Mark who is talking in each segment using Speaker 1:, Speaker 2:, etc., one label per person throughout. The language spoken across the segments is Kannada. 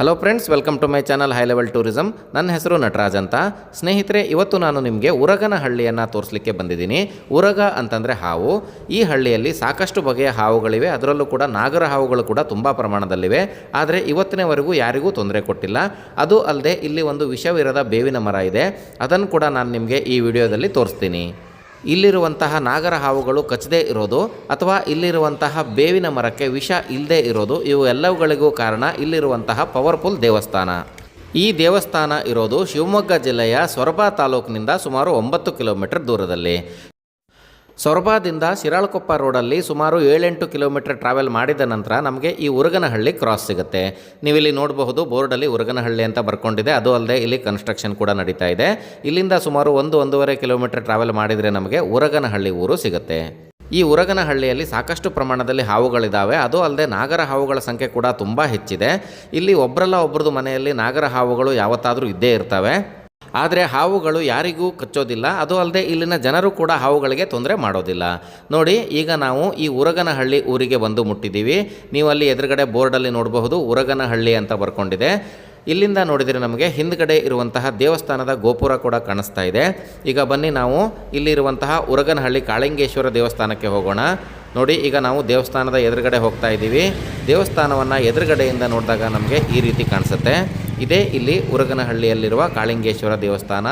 Speaker 1: Hello friends, welcome to my channel high level tourism. ನನ್ನ ಹೆಸರು ನಟರಾಜ್ ಅಂತ. ಸ್ನೇಹಿತರೆ, ಇವತ್ತು ನಾನು ನಿಮಗೆ ಉರಗನಹಳ್ಳಿಯನ್ನು ತೋರಿಸಲಿಕ್ಕೆ ಬಂದಿದ್ದೀನಿ. ಉರಗ ಅಂತಂದರೆ ಹಾವು. ಈ ಹಳ್ಳಿಯಲ್ಲಿ ಸಾಕಷ್ಟು ಬಗೆಯ ಹಾವುಗಳಿವೆ. ಅದರಲ್ಲೂ ಕೂಡ ನಾಗರ ಹಾವುಗಳು ಕೂಡ ತುಂಬ ಪ್ರಮಾಣದಲ್ಲಿವೆ. ಆದರೆ ಇವತ್ತಿನವರೆಗೂ ಯಾರಿಗೂ ತೊಂದರೆ ಕೊಟ್ಟಿಲ್ಲ. ಅದು ಅಲ್ಲದೆ ಇಲ್ಲಿ ಒಂದು ವಿಷವಿರದ ಬೇವಿನ ಮರ ಇದೆ. ಅದನ್ನು ಕೂಡ ನಾನು ನಿಮಗೆ ಈ ವಿಡಿಯೋದಲ್ಲಿ ತೋರಿಸ್ತೀನಿ. ಇಲ್ಲಿರುವಂತಹ ನಾಗರ ಹಾವುಗಳು ಕಚ್ಚದೇ ಇರೋದು ಅಥವಾ ಇಲ್ಲಿರುವಂತಹ ಬೇವಿನ ಮರಕ್ಕೆ ವಿಷ ಇಲ್ಲದೆ ಇರೋದು, ಇವು ಎಲ್ಲವುಗಳಿಗೂ ಕಾರಣ ಇಲ್ಲಿರುವಂತಹ ಪವರ್ಫುಲ್ ದೇವಸ್ಥಾನ. ಈ ದೇವಸ್ಥಾನ ಇರೋದು ಶಿವಮೊಗ್ಗ ಜಿಲ್ಲೆಯ ಸೊರಬ ತಾಲೂಕಿನಿಂದ ಸುಮಾರು 9 ಕಿಲೋಮೀಟರ್ ದೂರದಲ್ಲಿ. ಸೊರಬದಿಂದ ಶಿರಾಳಕೊಪ್ಪ ರೋಡಲ್ಲಿ ಸುಮಾರು 7-8 ಕಿಲೋಮೀಟರ್ ಟ್ರಾವೆಲ್ ಮಾಡಿದ ನಂತರ ನಮಗೆ ಈ ಉರಗನಹಳ್ಳಿ ಕ್ರಾಸ್ ಸಿಗುತ್ತೆ. ನೀವಿಲ್ಲಿ ನೋಡಬಹುದು, ಬೋರ್ಡಲ್ಲಿ ಉರಗನಹಳ್ಳಿ ಅಂತ ಬರ್ಕೊಂಡಿದೆ. ಅದು ಅಲ್ಲದೆ ಇಲ್ಲಿ ಕನ್ಸ್ಟ್ರಕ್ಷನ್ ಕೂಡ ನಡೀತಾ ಇದೆ. ಇಲ್ಲಿಂದ ಸುಮಾರು 1-1.5 ಕಿಲೋಮೀಟರ್ ಟ್ರಾವೆಲ್ ಮಾಡಿದರೆ ನಮಗೆ ಉರಗನಹಳ್ಳಿ ಊರು ಸಿಗುತ್ತೆ. ಈ ಉರಗನಹಳ್ಳಿಯಲ್ಲಿ ಸಾಕಷ್ಟು ಪ್ರಮಾಣದಲ್ಲಿ ಹಾವುಗಳಿದ್ದಾವೆ. ಅದು ಅಲ್ಲದೆ ನಾಗರ ಹಾವುಗಳ ಸಂಖ್ಯೆ ಕೂಡ ತುಂಬ ಹೆಚ್ಚಿದೆ. ಇಲ್ಲಿ ಒಬ್ಬರಲ್ಲ ಒಬ್ಬರದು ಮನೆಯಲ್ಲಿ ನಾಗರ ಹಾವುಗಳು ಯಾವತ್ತಾದರೂ ಇದ್ದೇ ಇರ್ತವೆ. ಆದರೆ ಹಾವುಗಳು ಯಾರಿಗೂ ಕಚ್ಚೋದಿಲ್ಲ. ಅದು ಅಲ್ಲದೆ ಇಲ್ಲಿನ ಜನರು ಕೂಡ ಹಾವುಗಳಿಗೆ ತೊಂದರೆ ಮಾಡೋದಿಲ್ಲ. ನೋಡಿ, ಈಗ ನಾವು ಈ ಉರಗನಹಳ್ಳಿ ಊರಿಗೆ ಬಂದು ಮುಟ್ಟಿದ್ದೀವಿ. ನೀವು ಅಲ್ಲಿ ಎದುರುಗಡೆ ಬೋರ್ಡಲ್ಲಿ ನೋಡಬಹುದು, ಉರಗನಹಳ್ಳಿ ಅಂತ ಬರ್ಕೊಂಡಿದೆ. ಇಲ್ಲಿಂದ ನೋಡಿದರೆ ನಮಗೆ ಹಿಂದ್ಗಡೆ ಇರುವಂತಹ ದೇವಸ್ಥಾನದ ಗೋಪುರ ಕೂಡ ಕಾಣಿಸ್ತಾ ಇದೆ. ಈಗ ಬನ್ನಿ ನಾವು ಇಲ್ಲಿರುವಂತಹ ಉರಗನಹಳ್ಳಿ ಕಾಳಿಂಗೇಶ್ವರ ದೇವಸ್ಥಾನಕ್ಕೆ ಹೋಗೋಣ. ನೋಡಿ, ಈಗ ನಾವು ದೇವಸ್ಥಾನದ ಎದುರುಗಡೆ ಹೋಗ್ತಾ ಇದ್ದೀವಿ. ದೇವಸ್ಥಾನವನ್ನು ಎದುರುಗಡೆಯಿಂದ ನೋಡಿದಾಗ ನಮಗೆ ಈ ರೀತಿ ಕಾಣಿಸುತ್ತೆ. ಇದೇ ಇಲ್ಲಿ ಉರಗನಹಳ್ಳಿಯಲ್ಲಿರುವ ಕಾಳಿಂಗೇಶ್ವರ ದೇವಸ್ಥಾನ,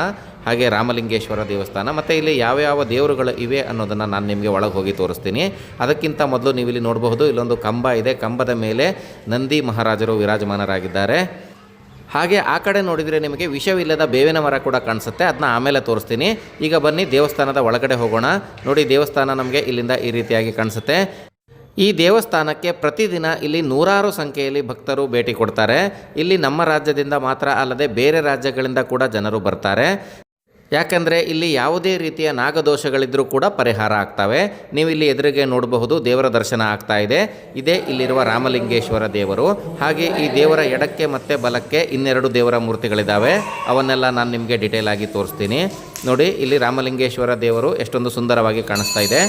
Speaker 1: ಹಾಗೆ ರಾಮಲಿಂಗೇಶ್ವರ ದೇವಸ್ಥಾನ. ಮತ್ತು ಇಲ್ಲಿ ಯಾವ್ಯಾವ ದೇವರುಗಳು ಇವೆ ಅನ್ನೋದನ್ನು ನಾನು ನಿಮಗೆ ಒಳಗೆ ಹೋಗಿ ತೋರಿಸ್ತೀನಿ. ಅದಕ್ಕಿಂತ ಮೊದಲು ನೀವಿಲ್ಲಿ ನೋಡಬಹುದು, ಇಲ್ಲೊಂದು ಕಂಬ ಇದೆ. ಕಂಬದ ಮೇಲೆ ನಂದಿ ಮಹಾರಾಜರು ವಿರಾಜಮಾನರಾಗಿದ್ದಾರೆ. ಹಾಗೆ ಆ ಕಡೆ ನೋಡಿದರೆ ನಿಮಗೆ ವಿಷವಿಲ್ಲದ ಬೇವಿನ ಮರ ಕೂಡ ಕಾಣಿಸುತ್ತೆ. ಅದನ್ನ ಆಮೇಲೆ ತೋರಿಸ್ತೀನಿ. ಈಗ ಬನ್ನಿ ದೇವಸ್ಥಾನದ ಒಳಗಡೆ ಹೋಗೋಣ. ನೋಡಿ, ದೇವಸ್ಥಾನ ನಮಗೆ ಇಲ್ಲಿಂದ ಈ ರೀತಿಯಾಗಿ ಕಾಣಿಸುತ್ತೆ. ಈ ದೇವಸ್ಥಾನಕ್ಕೆ ಪ್ರತಿದಿನ ಇಲ್ಲಿ ನೂರಾರು ಸಂಖ್ಯೆಯಲ್ಲಿ ಭಕ್ತರು ಭೇಟಿ ಕೊಡ್ತಾರೆ. ಇಲ್ಲಿ ನಮ್ಮ ರಾಜ್ಯದಿಂದ ಮಾತ್ರ ಅಲ್ಲದೆ ಬೇರೆ ರಾಜ್ಯಗಳಿಂದ ಕೂಡ ಜನರು ಬರ್ತಾರೆ. ಯಾಕಂದರೆ ಇಲ್ಲಿ ಯಾವುದೇ ರೀತಿಯ ನಾಗದೋಷಗಳಿದ್ದರೂ ಕೂಡ ಪರಿಹಾರ ಆಗ್ತವೆ. ನೀವು ಇಲ್ಲಿ ಎದುರಿಗೆ ನೋಡಬಹುದು, ದೇವರ ದರ್ಶನ ಆಗ್ತಾ ಇದೆ. ಇದೇ ಇಲ್ಲಿರುವ ರಾಮಲಿಂಗೇಶ್ವರ ದೇವರು. ಹಾಗೆ ಈ ದೇವರ ಎಡಕ್ಕೆ ಮತ್ತು ಬಲಕ್ಕೆ 2 ದೇವರ ಮೂರ್ತಿಗಳಿದ್ದಾವೆ. ಅವನ್ನೆಲ್ಲ ನಾನು ನಿಮಗೆ ಡಿಟೇಲ್ ಆಗಿ ತೋರಿಸ್ತೀನಿ. ನೋಡಿ, ಇಲ್ಲಿ ರಾಮಲಿಂಗೇಶ್ವರ ದೇವರು ಎಷ್ಟೊಂದು ಸುಂದರವಾಗಿ ಕಾಣಿಸ್ತಾ ಇದೆ.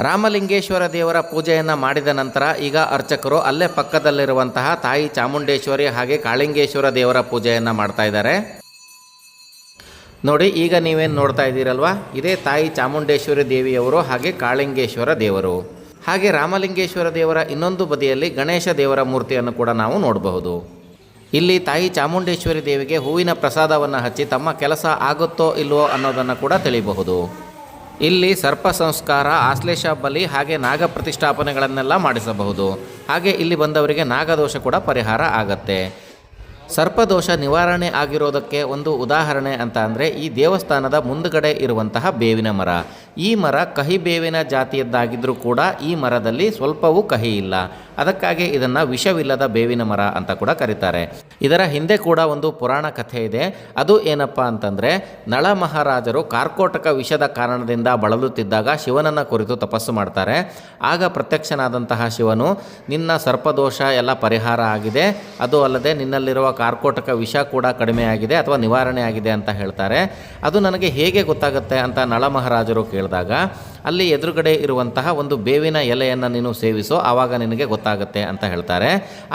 Speaker 1: ರಾಮಲಿಂಗೇಶ್ವರ ದೇವರ ಪೂಜೆಯನ್ನು ಮಾಡಿದ ನಂತರ ಈಗ ಅರ್ಚಕರು ಅಲ್ಲೇ ಪಕ್ಕದಲ್ಲಿರುವಂತಹ ತಾಯಿ ಚಾಮುಂಡೇಶ್ವರಿ ಹಾಗೆ ಕಾಳಿಂಗೇಶ್ವರ ದೇವರ ಪೂಜೆಯನ್ನು ಮಾಡ್ತಾ ಇದ್ದಾರೆ. ನೋಡಿ, ಈಗ ನೀವೇನು ನೋಡ್ತಾ ಇದ್ದೀರಲ್ವಾ, ಇದೇ ತಾಯಿ ಚಾಮುಂಡೇಶ್ವರಿ ದೇವಿಯವರು ಹಾಗೆ ಕಾಳಿಂಗೇಶ್ವರ ದೇವರು. ಹಾಗೆ ರಾಮಲಿಂಗೇಶ್ವರ ದೇವರ ಇನ್ನೊಂದು ಬದಿಯಲ್ಲಿ ಗಣೇಶ ದೇವರ ಮೂರ್ತಿಯನ್ನು ಕೂಡ ನಾವು ನೋಡಬಹುದು. ಇಲ್ಲಿ ತಾಯಿ ಚಾಮುಂಡೇಶ್ವರಿ ದೇವಿಗೆ ಹೂವಿನ ಪ್ರಸಾದವನ್ನು ಹಚ್ಚಿ ತಮ್ಮ ಕೆಲಸ ಆಗುತ್ತೋ ಇಲ್ವೋ ಅನ್ನೋದನ್ನು ಕೂಡ ತಿಳಿಯಬಹುದು. ಇಲ್ಲಿ ಸರ್ಪ ಸಂಸ್ಕಾರ, ಆಶ್ಲೇಷ ಬಲಿ ಹಾಗೆ ನಾಗ ಪ್ರತಿಷ್ಠಾಪನೆಗಳನ್ನೆಲ್ಲ ಮಾಡಿಸಬಹುದು. ಹಾಗೆ ಇಲ್ಲಿ ಬಂದವರಿಗೆ ನಾಗದೋಷ ಕೂಡ ಪರಿಹಾರ ಆಗತ್ತೆ. ಸರ್ಪದೋಷ ನಿವಾರಣೆ ಆಗಿರೋದಕ್ಕೆ ಒಂದು ಉದಾಹರಣೆ ಅಂತ ಅಂದರೆ ಈ ದೇವಸ್ಥಾನದ ಮುಂದುಗಡೆ ಇರುವಂತಹ ಬೇವಿನ ಮರ. ಈ ಮರ ಕಹಿ ಬೇವಿನ ಜಾತಿಯದ್ದಾಗಿದ್ದರೂ ಕೂಡ ಈ ಮರದಲ್ಲಿ ಸ್ವಲ್ಪವೂ ಕಹಿ ಇಲ್ಲ. ಅದಕ್ಕಾಗಿ ಇದನ್ನು ವಿಷವಿಲ್ಲದ ಬೇವಿನ ಮರ ಅಂತ ಕೂಡ ಕರೀತಾರೆ. ಇದರ ಹಿಂದೆ ಕೂಡ ಒಂದು ಪುರಾಣ ಕಥೆ ಇದೆ. ಅದು ಏನಪ್ಪ ಅಂತಂದರೆ, ನಳ ಮಹಾರಾಜರು ಕಾರ್ಕೋಟಕ ವಿಷದ ಕಾರಣದಿಂದ ಬಳಲುತ್ತಿದ್ದಾಗ ಶಿವನನ್ನು ಕುರಿತು ತಪಸ್ಸು ಮಾಡ್ತಾರೆ. ಆಗ ಪ್ರತ್ಯಕ್ಷನಾದಂತಹ ಶಿವನು, ನಿನ್ನ ಸರ್ಪದೋಷ ಎಲ್ಲ ಪರಿಹಾರ ಆಗಿದೆ, ಅದು ಅಲ್ಲದೆ ನಿನ್ನಲ್ಲಿರುವ ಕಾರ್ಕೋಟಕ ವಿಷ ಕೂಡ ಕಡಿಮೆ ಆಗಿದೆ ಅಥವಾ ನಿವಾರಣೆ ಆಗಿದೆ ಅಂತ ಹೇಳ್ತಾರೆ. ಅದು ನನಗೆ ಹೇಗೆ ಗೊತ್ತಾಗುತ್ತೆ ಅಂತ ನಳ ಮಹಾರಾಜರು ಕೇಳಿದಾಗ, ಅಲ್ಲಿ ಎದುರುಗಡೆ ಇರುವಂತಹ ಒಂದು ಬೇವಿನ ಎಲೆಯನ್ನು ನೀನು ಸೇವಿಸೋ, ಆವಾಗ ನಿನಗೆ ಗೊತ್ತಾಗುತ್ತೆ ಅಂತ ಹೇಳ್ತಾರೆ.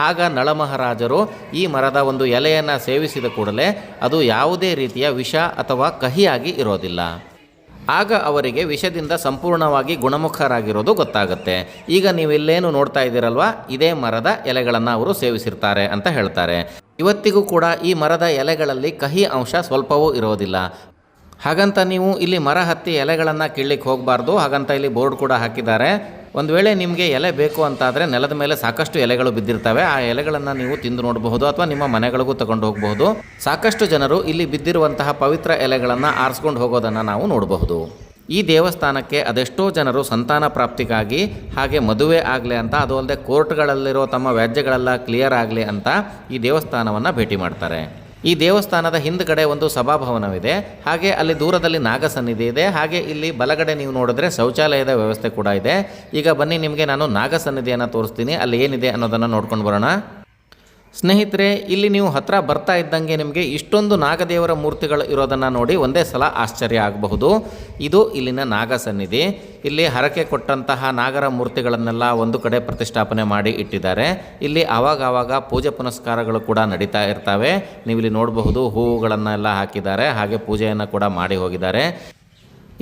Speaker 1: ಆಗ ನಳ ಮಹಾರಾಜರು ಈ ಮರದ ಒಂದು ಎಲೆಯನ್ನು ಸೇವಿಸಿದ ಕೂಡಲೇ ಅದು ಯಾವುದೇ ರೀತಿಯ ವಿಷ ಅಥವಾ ಕಹಿಯಾಗಿ ಇರೋದಿಲ್ಲ. ಆಗ ಅವರಿಗೆ ವಿಷದಿಂದ ಸಂಪೂರ್ಣವಾಗಿ ಗುಣಮುಖರಾಗಿರೋದು ಗೊತ್ತಾಗುತ್ತೆ. ಈಗ ನೀವಿಲ್ಲೇನು ನೋಡ್ತಾ ಇದ್ದೀರಲ್ವಾ, ಇದೇ ಮರದ ಎಲೆಗಳನ್ನು ಅವರು ಸೇವಿಸಿರ್ತಾರೆ ಅಂತ ಹೇಳ್ತಾರೆ. ಇವತ್ತಿಗೂ ಕೂಡ ಈ ಮರದ ಎಲೆಗಳಲ್ಲಿ ಕಹಿ ಅಂಶ ಸ್ವಲ್ಪವೂ ಇರೋದಿಲ್ಲ. ಹಾಗಂತ ನೀವು ಇಲ್ಲಿ ಮರ ಹತ್ತಿ ಎಲೆಗಳನ್ನು ಕೀಳಲಿಕ್ಕೆ ಹೋಗಬಾರ್ದು. ಹಾಗಂತ ಇಲ್ಲಿ ಬೋರ್ಡ್ ಕೂಡ ಹಾಕಿದ್ದಾರೆ. ಒಂದು ವೇಳೆ ನಿಮಗೆ ಎಲೆ ಬೇಕು ಅಂತಾದರೆ ನೆಲದ ಮೇಲೆ ಸಾಕಷ್ಟು ಎಲೆಗಳು ಬಿದ್ದಿರ್ತವೆ. ಆ ಎಲೆಗಳನ್ನು ನೀವು ತಿಂದು ನೋಡಬಹುದು ಅಥವಾ ನಿಮ್ಮ ಮನೆಗಳಿಗೂ ತಗೊಂಡು ಹೋಗಬಹುದು. ಸಾಕಷ್ಟು ಜನರು ಇಲ್ಲಿ ಬಿದ್ದಿರುವಂತಹ ಪವಿತ್ರ ಎಲೆಗಳನ್ನು ಆರಿಸ್ಕೊಂಡು ಹೋಗೋದನ್ನು ನಾವು ನೋಡಬಹುದು. ಈ ದೇವಸ್ಥಾನಕ್ಕೆ ಅದೆಷ್ಟೋ ಜನರು ಸಂತಾನ ಪ್ರಾಪ್ತಿಗಾಗಿ ಹಾಗೆ ಮದುವೆ ಆಗಲಿ ಅಂತ, ಅದು ಅಲ್ಲದೆ ಕೋರ್ಟ್ಗಳಲ್ಲಿರೋ ತಮ್ಮ ವ್ಯಾಜ್ಯಗಳೆಲ್ಲ ಕ್ಲಿಯರ್ ಆಗಲಿ ಅಂತ ಈ ದೇವಸ್ಥಾನವನ್ನು ಭೇಟಿ ಮಾಡ್ತಾರೆ. ಈ ದೇವಸ್ಥಾನದ ಹಿಂದ್ಗಡೆ ಒಂದು ಸಭಾಭವನವಿದೆ. ಹಾಗೆ ಅಲ್ಲಿ ದೂರದಲ್ಲಿ ನಾಗಸನ್ನಿಧಿ ಇದೆ. ಹಾಗೆ ಇಲ್ಲಿ ಬಲಗಡೆ ನೀವು ನೋಡಿದ್ರೆ ಶೌಚಾಲಯದ ವ್ಯವಸ್ಥೆ ಕೂಡ ಇದೆ. ಈಗ ಬನ್ನಿ, ನಿಮಗೆ ನಾನು ನಾಗಸನ್ನಿಧಿಯನ್ನು ತೋರಿಸ್ತೀನಿ. ಅಲ್ಲಿ ಏನಿದೆ ಅನ್ನೋದನ್ನು ನೋಡ್ಕೊಂಡು ಬರೋಣ. ಸ್ನೇಹಿತರೆ, ಇಲ್ಲಿ ನೀವು ಹತ್ರ ಬರ್ತಾ ಇದ್ದಂಗೆ ನಿಮಗೆ ಇಷ್ಟೊಂದು ನಾಗದೇವರ ಮೂರ್ತಿಗಳು ಇರೋದನ್ನು ನೋಡಿ ಒಂದೇ ಸಲ ಆಶ್ಚರ್ಯ ಆಗಬಹುದು. ಇದು ಇಲ್ಲಿನ ನಾಗ ಸನ್ನಿಧಿ. ಇಲ್ಲಿ ಹರಕೆ ಕೊಟ್ಟಂತಹ ನಾಗರ ಮೂರ್ತಿಗಳನ್ನೆಲ್ಲ ಒಂದು ಕಡೆ ಪ್ರತಿಷ್ಠಾಪನೆ ಮಾಡಿ ಇಟ್ಟಿದ್ದಾರೆ. ಇಲ್ಲಿ ಆವಾಗ ಪೂಜೆ ಪುನಸ್ಕಾರಗಳು ಕೂಡ ನಡೀತಾ ಇರ್ತವೆ. ನೀವು ಇಲ್ಲಿ ನೋಡಬಹುದು, ಹೂವುಗಳನ್ನೆಲ್ಲ ಹಾಕಿದ್ದಾರೆ, ಹಾಗೆ ಪೂಜೆಯನ್ನು ಕೂಡ ಮಾಡಿ ಹೋಗಿದ್ದಾರೆ.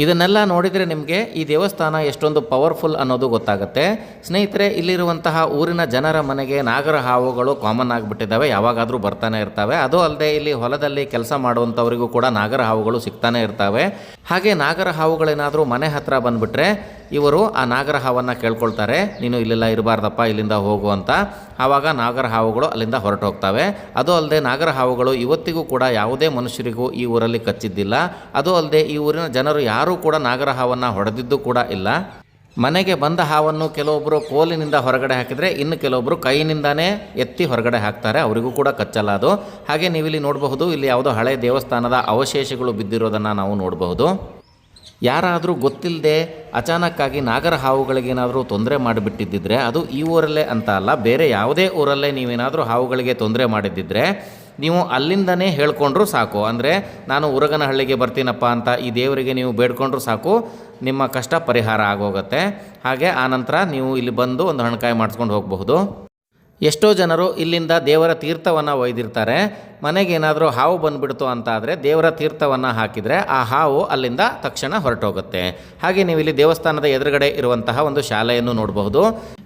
Speaker 1: ಇದನ್ನೆಲ್ಲ ನೋಡಿದರೆ ನಿಮಗೆ ಈ ದೇವಸ್ಥಾನ ಎಷ್ಟೊಂದು ಪವರ್ಫುಲ್ ಅನ್ನೋದು ಗೊತ್ತಾಗುತ್ತೆ. ಸ್ನೇಹಿತರೆ, ಇಲ್ಲಿರುವಂತಹ ಊರಿನ ಜನರ ಮನೆಗೆ ನಾಗರ ಹಾವುಗಳು ಕಾಮನ್ ಆಗಿಬಿಟ್ಟಿದ್ದಾವೆ, ಯಾವಾಗಾದರೂ ಬರ್ತಾನೆ ಇರ್ತವೆ. ಅದು ಅಲ್ಲದೆ ಇಲ್ಲಿ ಹೊಲದಲ್ಲಿ ಕೆಲಸ ಮಾಡುವಂಥವರಿಗೂ ಕೂಡ ನಾಗರ ಹಾವುಗಳು ಸಿಗ್ತಾನೆ ಇರ್ತವೆ. ಹಾಗೆ ನಾಗರ ಹಾವುಗಳೇನಾದರೂ ಮನೆ ಹತ್ರ ಬಂದುಬಿಟ್ರೆ ಇವರು ಆ ನಾಗರ ಹಾವನ್ನು ಕೇಳ್ಕೊಳ್ತಾರೆ, ನೀನು ಇಲ್ಲೆಲ್ಲ ಇರಬಾರ್ದಪ್ಪ, ಇಲ್ಲಿಂದ ಹೋಗು ಅಂತ. ಆವಾಗ ನಾಗರ ಹಾವುಗಳು ಅಲ್ಲಿಂದ ಹೊರಟು ಹೋಗ್ತವೆ. ಅದು ಅಲ್ಲದೆ ನಾಗರ ಹಾವುಗಳು ಇವತ್ತಿಗೂ ಕೂಡ ಯಾವುದೇ ಮನುಷ್ಯರಿಗೂ ಈ ಊರಲ್ಲಿ ಕಚ್ಚಿದ್ದಿಲ್ಲ. ಅದು ಅಲ್ಲದೆ ಈ ಊರಿನ ಜನರು ಯಾರೂ ಕೂಡ ನಾಗರ ಹಾವನ್ನು ಹೊಡೆದಿದ್ದು ಕೂಡ ಇಲ್ಲ. ಮನೆಗೆ ಬಂದ ಹಾವನ್ನು ಕೆಲವೊಬ್ಬರು ಕೋಲಿನಿಂದ ಹೊರಗಡೆ ಹಾಕಿದರೆ, ಇನ್ನು ಕೆಲವೊಬ್ಬರು ಕೈಯಿಂದಾನೇ ಎತ್ತಿ ಹೊರಗಡೆ ಹಾಕ್ತಾರೆ, ಅವರಿಗೂ ಕೂಡ ಕಚ್ಚಲ್ಲ ಅದು. ಹಾಗೆ ನೀವಿಲ್ಲಿ ನೋಡಬಹುದು, ಇಲ್ಲಿ ಯಾವುದೋ ಹಳೆ ದೇವಸ್ಥಾನದ ಅವಶೇಷಗಳು ಬಿದ್ದಿರೋದನ್ನು ನಾವು ನೋಡಬಹುದು. ಯಾರಾದರೂ ಗೊತ್ತಿಲ್ಲದೆ ಅಚಾನಕ್ಕಾಗಿ ನಾಗರ ಹಾವುಗಳಿಗೇನಾದರೂ ತೊಂದರೆ ಮಾಡಿಬಿಟ್ಟಿದ್ದಿದ್ರೆ ಅದು ಈ ಊರಲ್ಲೇ ಅಂತ ಅಲ್ಲ, ಬೇರೆ ಯಾವುದೇ ಊರಲ್ಲೇ ನೀವೇನಾದರೂ ಹಾವುಗಳಿಗೆ ತೊಂದರೆ ಮಾಡಿದ್ದಿದ್ರೆ ನೀವು ಅಲ್ಲಿಂದನೇ ಹೇಳ್ಕೊಂಡ್ರೂ ಸಾಕು. ಅಂದರೆ ನಾನು ಉರಗನಹಳ್ಳಿಗೆ ಬರ್ತೀನಪ್ಪ ಅಂತ ಈ ದೇವರಿಗೆ ನೀವು ಬೇಡ್ಕೊಂಡ್ರೂ ಸಾಕು, ನಿಮ್ಮ ಕಷ್ಟ ಪರಿಹಾರ ಆಗೋಗುತ್ತೆ. ಹಾಗೆ ಆನಂತರ ನೀವು ಇಲ್ಲಿ ಬಂದು ಒಂದು ಹಣಕಾಯಿ ಮಾಡಿಸ್ಕೊಂಡು ಹೋಗಬಹುದು. ಎಷ್ಟೋ ಜನರು ಇಲ್ಲಿಂದ ದೇವರ ತೀರ್ಥವನ್ನು ಒಯ್ದಿರ್ತಾರೆ. ಮನೆಗೇನಾದರೂ ಹಾವು ಬಂದುಬಿಡ್ತು ಅಂತಾದರೆ ದೇವರ ತೀರ್ಥವನ್ನು ಹಾಕಿದರೆ ಆ ಹಾವು ಅಲ್ಲಿಂದ ತಕ್ಷಣ ಹೊರಟೋಗುತ್ತೆ. ಹಾಗೆ ನೀವು ಇಲ್ಲಿ ದೇವಸ್ಥಾನದ ಎದುರುಗಡೆ ಇರುವಂತಹ ಒಂದು ಶಾಲೆಯನ್ನು ನೋಡಬಹುದು.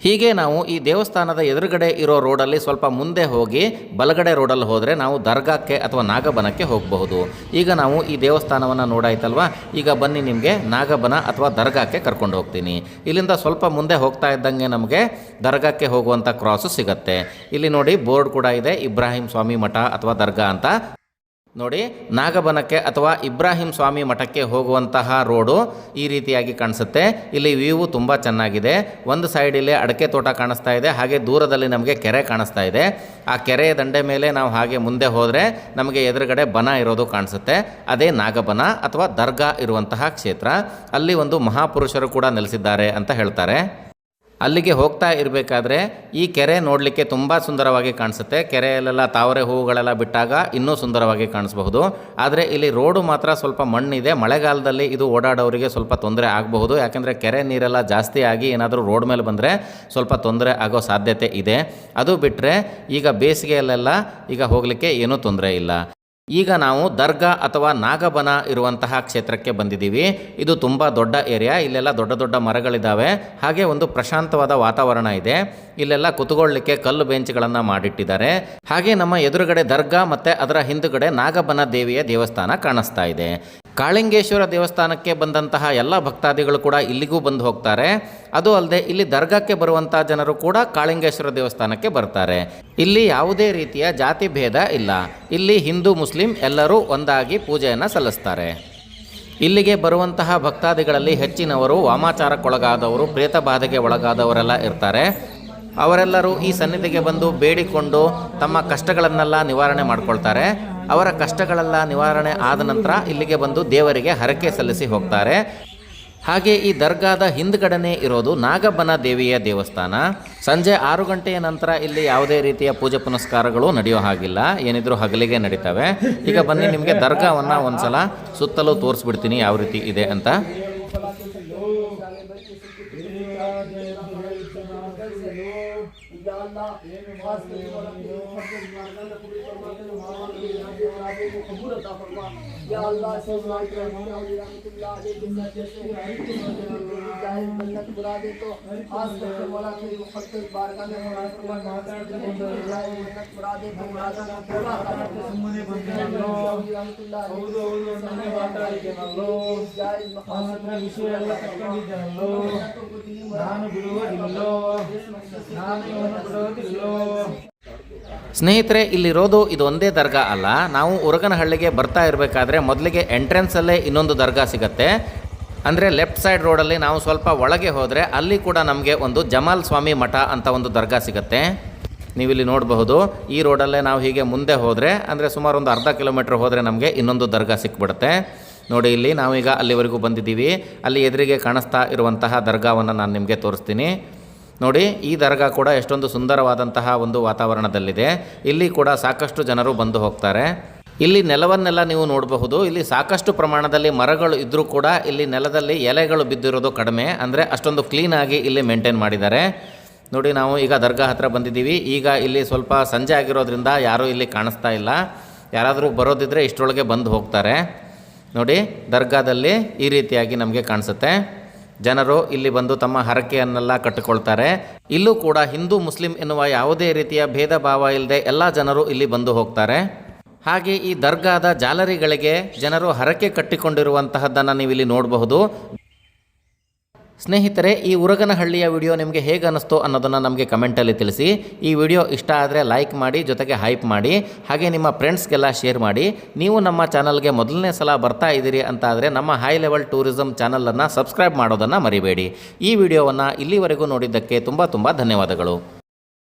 Speaker 1: ಹೀಗೆ ನಾವು ಈ ದೇವಸ್ಥಾನದ ಎದುರುಗಡೆ ಇರೋ ರೋಡಲ್ಲಿ ಸ್ವಲ್ಪ ಮುಂದೆ ಹೋಗಿ ಬಲಗಡೆ ರೋಡಲ್ಲಿ ಹೋದರೆ ನಾವು ದರ್ಗಾಕ್ಕೆ ಅಥವಾ ನಾಗಬನಕ್ಕೆ ಹೋಗಬಹುದು. ಈಗ ನಾವು ಈ ದೇವಸ್ಥಾನವನ್ನು ನೋಡಾಯ್ತಲ್ವಾ, ಈಗ ಬನ್ನಿ ನಿಮಗೆ ನಾಗಬನ ಅಥವಾ ದರ್ಗಾಕ್ಕೆ ಕರ್ಕೊಂಡು ಹೋಗ್ತೀನಿ. ಇಲ್ಲಿಂದ ಸ್ವಲ್ಪ ಮುಂದೆ ಹೋಗ್ತಾ ಇದ್ದಂಗೆ ನಮಗೆ ದರ್ಗಾಕ್ಕೆ ಹೋಗುವಂಥ ಕ್ರಾಸು ಸಿಗುತ್ತೆ. ಇಲ್ಲಿ ನೋಡಿ ಬೋರ್ಡ್ ಕೂಡ ಇದೆ, ಇಬ್ರಾಹಿಂ ಸ್ವಾಮಿ ಮಠ ಅಥವಾ ದರ್ಗಾ ಅಂತ. ನೋಡಿ, ನಾಗಬನಕ್ಕೆ ಅಥವಾ ಇಬ್ರಾಹಿಂ ಸ್ವಾಮಿ ಮಠಕ್ಕೆ ಹೋಗುವಂತಹ ರೋಡು ಈ ರೀತಿಯಾಗಿ ಕಾಣಿಸುತ್ತೆ. ಇಲ್ಲಿ ವ್ಯೂ ತುಂಬ ಚೆನ್ನಾಗಿದೆ. ಒಂದು ಸೈಡಲ್ಲಿ ಅಡಕೆ ತೋಟ ಕಾಣಿಸ್ತಾ ಇದೆ, ಹಾಗೆ ದೂರದಲ್ಲಿ ನಮಗೆ ಕೆರೆ ಕಾಣಿಸ್ತಾ ಇದೆ. ಆ ಕೆರೆಯ ದಂಡೆ ಮೇಲೆ ನಾವು ಹಾಗೆ ಮುಂದೆ ಹೋದರೆ ನಮಗೆ ಎದುರುಗಡೆ ಬನ ಇರೋದು ಕಾಣಿಸುತ್ತೆ. ಅದೇ ನಾಗಬನ ಅಥವಾ ದರ್ಗಾ ಇರುವಂತಹ ಕ್ಷೇತ್ರ. ಅಲ್ಲಿ ಒಂದು ಮಹಾಪುರುಷರು ಕೂಡ ನೆಲೆಸಿದ್ದಾರೆ ಅಂತ ಹೇಳ್ತಾರೆ. ಅಲ್ಲಿಗೆ ಹೋಗ್ತಾ ಇರಬೇಕಾದ್ರೆ ಈ ಕೆರೆ ನೋಡಲಿಕ್ಕೆ ತುಂಬ ಸುಂದರವಾಗಿ ಕಾಣಿಸುತ್ತೆ. ಕೆರೆಯಲ್ಲೆಲ್ಲ ತಾವರೆ ಹೂವುಗಳೆಲ್ಲ ಬಿಟ್ಟಾಗ ಇನ್ನೂ ಸುಂದರವಾಗಿ ಕಾಣಿಸಬಹುದು. ಆದರೆ ಇಲ್ಲಿ ರೋಡು ಮಾತ್ರ ಸ್ವಲ್ಪ ಮಣ್ಣಿದೆ. ಮಳೆಗಾಲದಲ್ಲಿ ಇದು ಓಡಾಡೋರಿಗೆ ಸ್ವಲ್ಪ ತೊಂದರೆ ಆಗಬಹುದು. ಯಾಕೆಂದರೆ ಕೆರೆ ನೀರೆಲ್ಲ ಜಾಸ್ತಿ ಆಗಿ ಏನಾದರೂ ರೋಡ್ ಮೇಲೆ ಬಂದರೆ ಸ್ವಲ್ಪ ತೊಂದರೆ ಆಗೋ ಸಾಧ್ಯತೆ ಇದೆ. ಅದು ಬಿಟ್ಟರೆ ಈಗ ಬೇಸಿಗೆಯಲ್ಲೆಲ್ಲ ಈಗ ಹೋಗಲಿಕ್ಕೆ ಏನೂ ತೊಂದರೆ ಇಲ್ಲ. ಈಗ ನಾವು ದರ್ಗಾ ಅಥವಾ ನಾಗಬನ ಇರುವಂತಹ ಕ್ಷೇತ್ರಕ್ಕೆ ಬಂದಿದ್ದೀವಿ. ಇದು ತುಂಬ ದೊಡ್ಡ ಏರಿಯಾ. ಇಲ್ಲೆಲ್ಲ ದೊಡ್ಡ ದೊಡ್ಡ ಮರಗಳಿದ್ದಾವೆ, ಹಾಗೆ ಒಂದು ಪ್ರಶಾಂತವಾದ ವಾತಾವರಣ ಇದೆ. ಇಲ್ಲೆಲ್ಲ ಕುತ್ಕೊಳ್ಳಿಕ್ಕೆ ಕಲ್ಲು ಬೆಂಚ್ಗಳನ್ನು ಮಾಡಿಟ್ಟಿದ್ದಾರೆ. ಹಾಗೆ ನಮ್ಮ ಎದುರುಗಡೆ ದರ್ಗಾ ಮತ್ತು ಅದರ ಹಿಂದುಗಡೆ ನಾಗಬನ ದೇವಿಯ ದೇವಸ್ಥಾನ ಕಾಣಿಸ್ತಾ ಇದೆ. ಕಾಳಿಂಗೇಶ್ವರ ದೇವಸ್ಥಾನಕ್ಕೆ ಬಂದಂತಹ ಎಲ್ಲ ಭಕ್ತಾದಿಗಳು ಕೂಡ ಇಲ್ಲಿಗೂ ಬಂದು ಹೋಗ್ತಾರೆ. ಅದು ಅಲ್ಲದೆ ಇಲ್ಲಿ ದರ್ಗಾಕ್ಕೆ ಬರುವಂಥ ಜನರು ಕೂಡ ಕಾಳಿಂಗೇಶ್ವರ ದೇವಸ್ಥಾನಕ್ಕೆ ಬರ್ತಾರೆ. ಇಲ್ಲಿ ಯಾವುದೇ ರೀತಿಯ ಜಾತಿ ಭೇದ ಇಲ್ಲ. ಇಲ್ಲಿ ಹಿಂದೂ ಮುಸ್ಲಿಂ ಎಲ್ಲರೂ ಒಂದಾಗಿ ಪೂಜೆಯನ್ನು ಸಲ್ಲಿಸ್ತಾರೆ. ಇಲ್ಲಿಗೆ ಬರುವಂತಹ ಭಕ್ತಾದಿಗಳಲ್ಲಿ ಹೆಚ್ಚಿನವರು ವಾಮಾಚಾರಕ್ಕೊಳಗಾದವರು, ಪ್ರೇತ ಬಾಧೆಗೆ ಒಳಗಾದವರೆಲ್ಲ ಇರ್ತಾರೆ. ಅವರೆಲ್ಲರೂ ಈ ಸನ್ನಿಧಿಗೆ ಬಂದು ಬೇಡಿಕೊಂಡು ತಮ್ಮ ಕಷ್ಟಗಳನ್ನೆಲ್ಲ ನಿವಾರಣೆ ಮಾಡ್ಕೊಳ್ತಾರೆ. ಅವರ ಕಷ್ಟಗಳೆಲ್ಲ ನಿವಾರಣೆ ಆದ ನಂತರ ಇಲ್ಲಿಗೆ ಬಂದು ದೇವರಿಗೆ ಹರಕೆ ಸಲ್ಲಿಸಿ ಹೋಗ್ತಾರೆ. ಹಾಗೆ ಈ ದರ್ಗಾದ ಹಿಂದ್ಗಡೆನೇ ಇರೋದು ನಾಗಬನ ದೇವಿಯ ದೇವಸ್ಥಾನ. ಸಂಜೆ 6 ಗಂಟೆಯ ನಂತರ ಇಲ್ಲಿ ಯಾವುದೇ ರೀತಿಯ ಪೂಜೆ ಪುನಸ್ಕಾರಗಳು ನಡೆಯೋ ಹಾಗಿಲ್ಲ, ಏನಿದ್ರು ಹಗಲಿಗೆ ನಡೀತವೆ. ಈಗ ಬನ್ನಿ ನಿಮಗೆ ದರ್ಗಾವನ್ನು ಒಂದ್ಸಲ ಸುತ್ತಲೂ ತೋರಿಸ್ಬಿಡ್ತೀನಿ ಯಾವ ರೀತಿ ಇದೆ ಅಂತ. ಸ್ನೇಹಿತರೆ, ಇಲ್ಲಿರೋದು ಇದು ಒಂದೇ ದರ್ಗಾ ಅಲ್ಲ. ನಾವು ಉರಗನಹಳ್ಳಿಗೆ ಬರ್ತಾ ಇರಬೇಕಾದ್ರೆ ಮೊದಲಿಗೆ ಎಂಟ್ರೆನ್ಸಲ್ಲೇ ಇನ್ನೊಂದು ದರ್ಗಾ ಸಿಗುತ್ತೆ. ಅಂದರೆ ಲೆಫ್ಟ್ ಸೈಡ್ ರೋಡಲ್ಲಿ ನಾವು ಸ್ವಲ್ಪ ಒಳಗೆ ಹೋದರೆ ಅಲ್ಲಿ ಕೂಡ ನಮಗೆ ಒಂದು ಜಮಾಲ್ ಸ್ವಾಮಿ ಮಠ ಅಂತ ಒಂದು ದರ್ಗಾ ಸಿಗುತ್ತೆ. ನೀವಿಲ್ಲಿ ನೋಡಬಹುದು. ಈ ರೋಡಲ್ಲೇ ನಾವು ಹೀಗೆ ಮುಂದೆ ಹೋದರೆ ಅಂದರೆ ಸುಮಾರು ಒಂದು ಅರ್ಧ ಕಿಲೋಮೀಟ್ರ್ ಹೋದರೆ ನಮಗೆ ಇನ್ನೊಂದು ದರ್ಗಾ ಸಿಕ್ಬಿಡುತ್ತೆ. ನೋಡಿ, ಇಲ್ಲಿ ನಾವೀಗ ಅಲ್ಲಿವರೆಗೂ ಬಂದಿದ್ದೀವಿ. ಅಲ್ಲಿ ಎದುರಿಗೆ ಕಾಣಿಸ್ತಾ ಇರುವಂತಹ ದರ್ಗಾವನ್ನು ನಾನು ನಿಮಗೆ ತೋರಿಸ್ತೀನಿ. ನೋಡಿ ಈ ದರ್ಗಾ ಕೂಡ ಎಷ್ಟೊಂದು ಸುಂದರವಾದಂತಹ ಒಂದು ವಾತಾವರಣದಲ್ಲಿದೆ. ಇಲ್ಲಿ ಕೂಡ ಸಾಕಷ್ಟು ಜನರು ಬಂದು ಹೋಗ್ತಾರೆ. ಇಲ್ಲಿ ನೆಲವನ್ನೆಲ್ಲ ನೀವು ನೋಡಬಹುದು. ಇಲ್ಲಿ ಸಾಕಷ್ಟು ಪ್ರಮಾಣದಲ್ಲಿ ಮರಗಳು ಇದ್ದರೂ ಕೂಡ ಇಲ್ಲಿ ನೆಲದಲ್ಲಿ ಎಲೆಗಳು ಬಿದ್ದಿರೋದು ಕಡಿಮೆ, ಅಂದರೆ ಅಷ್ಟೊಂದು ಕ್ಲೀನಾಗಿ ಇಲ್ಲಿ ಮೇಂಟೈನ್ ಮಾಡಿದ್ದಾರೆ. ನೋಡಿ ನಾವು ಈಗ ದರ್ಗಾ ಹತ್ರ ಬಂದಿದ್ದೀವಿ. ಈಗ ಇಲ್ಲಿ ಸ್ವಲ್ಪ ಸಂಜೆ ಆಗಿರೋದ್ರಿಂದ ಯಾರೂ ಇಲ್ಲಿ ಕಾಣಿಸ್ತಾ ಇಲ್ಲ. ಯಾರಾದರೂ ಬರೋದಿದ್ದರೆ ಇಷ್ಟರೊಳಗೆ ಬಂದು ಹೋಗ್ತಾರೆ. ನೋಡಿ ದರ್ಗಾದಲ್ಲಿ ಈ ರೀತಿಯಾಗಿ ನಮಗೆ ಕಾಣಿಸುತ್ತೆ. ಜನರು ಇಲ್ಲಿ ಬಂದು ತಮ್ಮ ಹರಕೆಯನ್ನೆಲ್ಲ ಕಟ್ಟಿಕೊಳ್ತಾರೆ. ಇಲ್ಲೂ ಕೂಡ ಹಿಂದೂ ಮುಸ್ಲಿಂ ಎನ್ನುವ ಯಾವುದೇ ರೀತಿಯ ಭೇದ ಭಾವ ಇಲ್ಲದೆ ಎಲ್ಲ ಜನರು ಇಲ್ಲಿ ಬಂದು ಹೋಗ್ತಾರೆ. ಹಾಗೆ ಈ ದರ್ಗಾದ ಜಾಲರಿಗಳಿಗೆ ಜನರು ಹರಕೆ ಕಟ್ಟಿಕೊಂಡಿರುವಂತಹದ್ದನ್ನು ನೀವು ಇಲ್ಲಿ ನೋಡಬಹುದು. ಸ್ನೇಹಿತರೆ, ಈ ಉರಗನಹಳ್ಳಿಯ ವಿಡಿಯೋ ನಿಮಗೆ ಹೇಗೆ ಅನ್ನಿಸ್ತು ಅನ್ನೋದನ್ನು ನಮಗೆ ಕಮೆಂಟಲ್ಲಿ ತಿಳಿಸಿ. ಈ ವಿಡಿಯೋ ಇಷ್ಟ ಆದರೆ ಲೈಕ್ ಮಾಡಿ, ಜೊತೆಗೆ ಹೈಪ್ ಮಾಡಿ, ಹಾಗೆ ನಿಮ್ಮ ಫ್ರೆಂಡ್ಸ್ಗೆಲ್ಲ ಶೇರ್ ಮಾಡಿ. ನೀವು ನಮ್ಮ ಚಾನಲ್ಗೆ ಮೊದಲನೇ ಸಲ ಬರ್ತಾ ಇದ್ದೀರಿ ಅಂತ ಆದರೆ ನಮ್ಮ ಹೈ ಲೆವೆಲ್ ಟೂರಿಸಂ ಚಾನಲನ್ನು ಸಬ್ಸ್ಕ್ರೈಬ್ ಮಾಡೋದನ್ನು ಮರಿಬೇಡಿ. ಈ ವಿಡಿಯೋವನ್ನು ಇಲ್ಲಿವರೆಗೂ ನೋಡಿದ್ದಕ್ಕೆ ತುಂಬ ಧನ್ಯವಾದಗಳು.